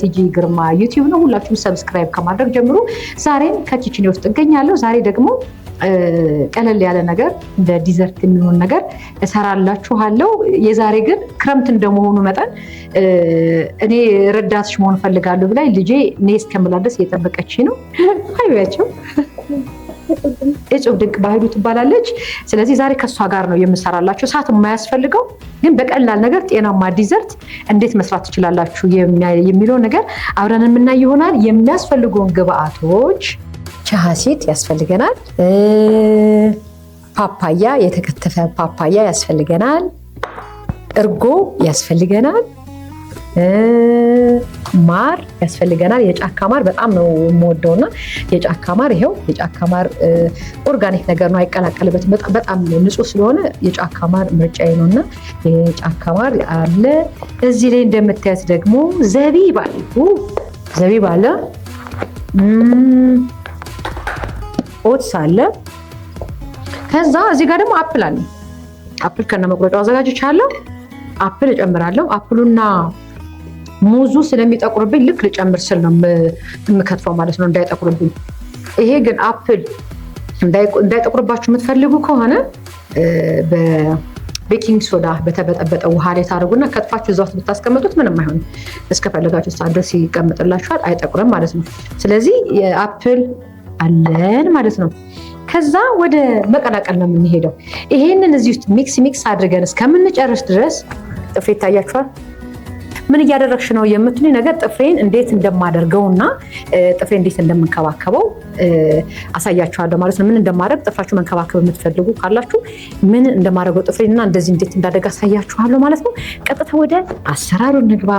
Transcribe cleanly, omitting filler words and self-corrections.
ቲጂ ግርማ ዩቲዩብ ነው። ሁላችሁም ሰብስክራይብ ከማድረግ ጀምሩ። ዛሬም ከኪችኔ ውስጥ እገኛለሁ። ዛሬ ደግሞ ቀለል ያለ ነገር እንደ ዲዘርት የሚሆን ነገር እሰራላችኋለሁ። የዛሬ ግን ክረምት እንደመሆኑ መጠን እኔ ረዳትሽ መሆን ፈልጋለሁ ብላይ ልጄ እኔ እስከምላደስ እየጠበቀች ነው። አይያቸው እጹብ ድንቅ ባህሉ ትባላለች። ስለዚህ ዛሬ ከሷ ጋር ነው የምሰራላችሁ። ሰዓት የማያስፈልገው ግን በቀላል ነገር ጤናማ ዲዘርት እንዴት መስራት ትችላላችሁ የሚለው ነገር አብረን የምናይ ይሆናል። የሚያስፈልጉን ግብአቶች ቻሃሲት ያስፈልገናል፣ ፓፓያ፣ የተከተፈ ፓፓያ ያስፈልገናል፣ እርጎ ያስፈልገናል፣ ማር ያስፈልገናል። የጫካ ማር በጣም ነው የምወደውና የጫካ ማር ይሄው የጫካ ማር ኦርጋኒክ ነገር ነው፣ አይቀላቀልበትም። በጣም ንጹህ ስለሆነ የጫካ ማር ምርጫዬ ነውና የጫካ ማር አለ። እዚህ ላይ እንደምታዩት ደግሞ ዘቢብ አለ፣ ኦትስ አለ። ከዛ እዚህ ጋር ደግሞ አፕል አለ። አፕል ከነመቁረጫው አዘጋጅቻለሁ። አፕል እጨምራለሁ። አፕሉና ሙዙ ስለሚጠቁርብኝ ልክ ልጨምር ስል ነው የምከትፈው ማለት ነው፣ እንዳይጠቁርብኝ። ይሄ ግን አፕል እንዳይጠቁርባችሁ የምትፈልጉ ከሆነ በቤኪንግ ሶዳ በተበጠበጠ ውሃ ላይ ታደርጉና ከትፋችሁ እዛ ውስጥ ብታስቀምጡት ምንም አይሆንም። እስከፈለጋችሁ ሰዓት ድረስ ይቀመጥላችኋል፣ አይጠቁርም ማለት ነው። ስለዚህ አፕል አለን ማለት ነው። ከዛ ወደ መቀላቀል ነው የምንሄደው። ይሄንን እዚህ ውስጥ ሚክስ አድርገን እስከምንጨርስ ድረስ ጥፍሬ ይታያችኋል። ምን እያደረግሽ ነው የምትሉኝ ነገር ጥፍሬን እንዴት እንደማደርገውና ጥፍሬ እንዴት እንደምንከባከበው አሳያችኋለሁ ማለት ነው። ምን እንደማደርግ ጥፍራችሁ መንከባከብ የምትፈልጉ ካላችሁ ምን እንደማደርገው ጥፍሬንና እንደዚህ እንዴት እንዳደርግ አሳያችኋለሁ ማለት ነው። ቀጥታ ወደ አሰራሩ እንግባ።